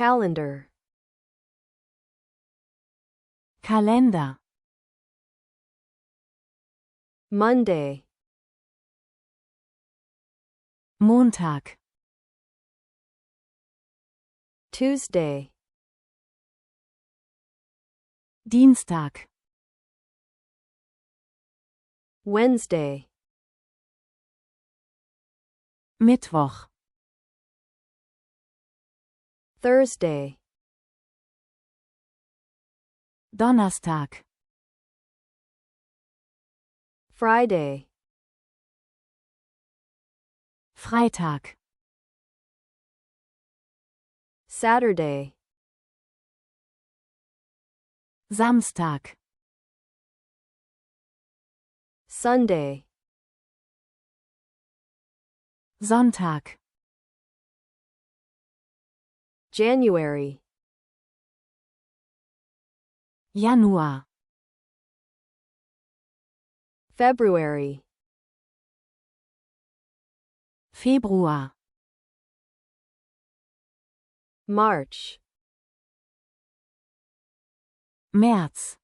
calendar, Kalender, Monday, Montag, Tuesday, Dienstag, Wednesday, Mittwoch, Thursday, Donnerstag, Friday, Freitag, Saturday, Samstag, Sunday, Sonntag, January, Januar, February, Februar, March, März,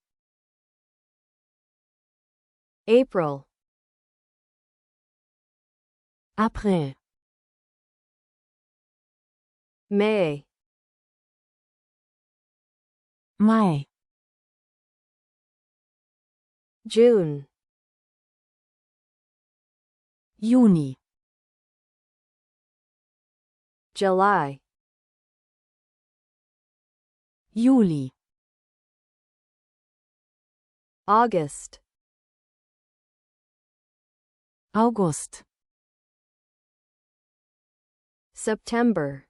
April, April, May, Mai, June, Juni, July, Juli, August, August, September,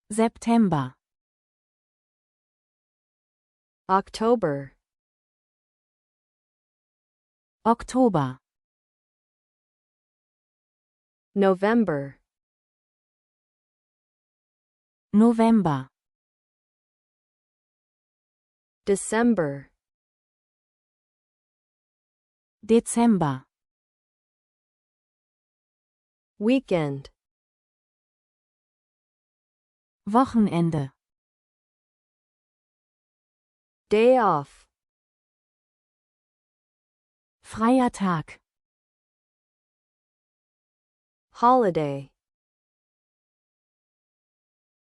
September, October, Oktober, November, November, December, Dezember, weekend, Wochenende, day off, freier Tag, holiday,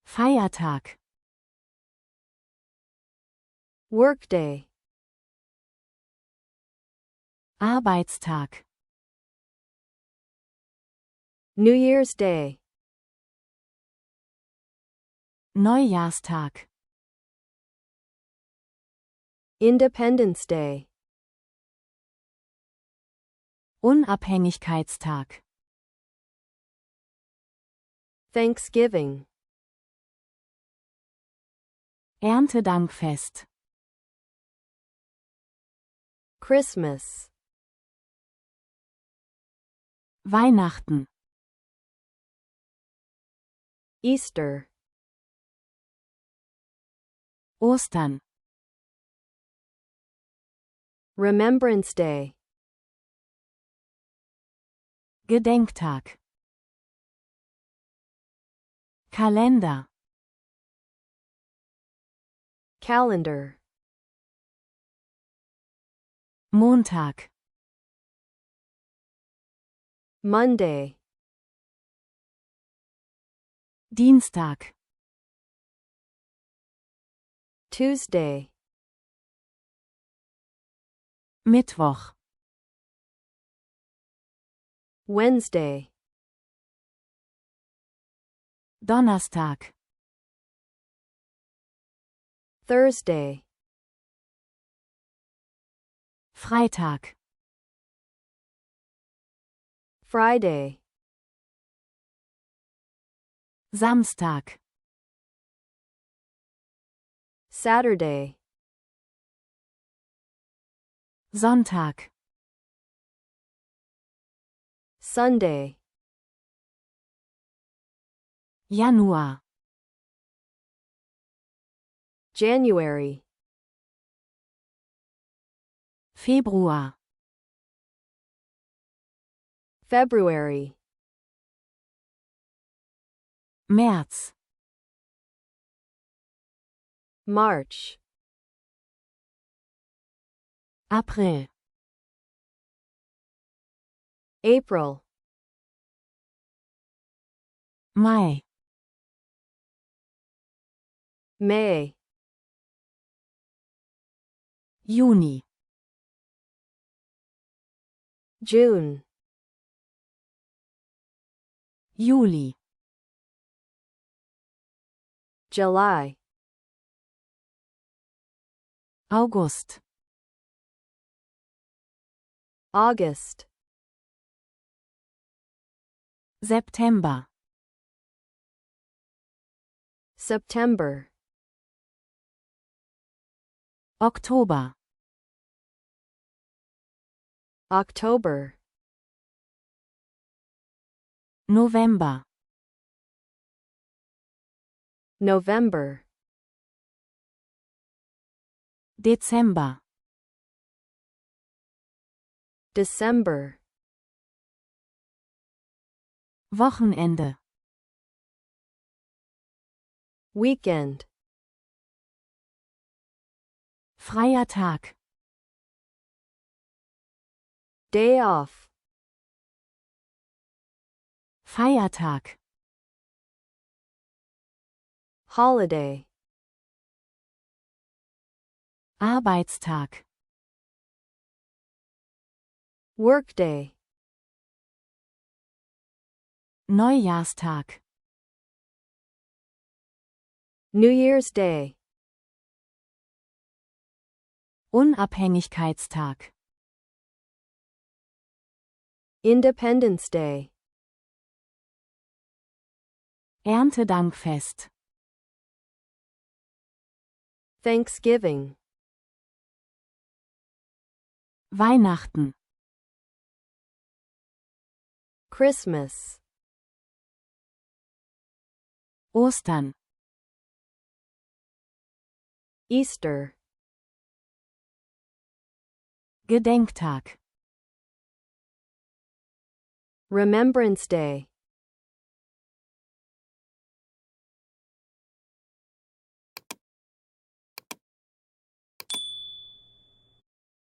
Feiertag, workday, Arbeitstag, New Year's Day, Neujahrstag, Independence Day, Unabhängigkeitstag, Thanksgiving, Erntedankfest, Christmas, Weihnachten, Easter, Ostern, Remembrance Day, Gedenktag, Kalender, calendar, Montag, Monday, Dienstag, Tuesday, Mittwoch, Wednesday, Donnerstag, Thursday, Freitag, Friday, Samstag, Saturday, Sonntag, Sunday, Januar, January, Februar, February, März, March, April, April, Mai, May, Juni, June, Juli, July, August, August, September, September, Oktober, October, November, November, Dezember, December, Wochenende, weekend, freier Tag, day off, Feiertag, holiday, Arbeitstag, workday, Neujahrstag, New Year's Day, Unabhängigkeitstag, Independence Day, Erntedankfest, Thanksgiving, Weihnachten, Christmas, Ostern, Easter, Gedenktag, Remembrance Day,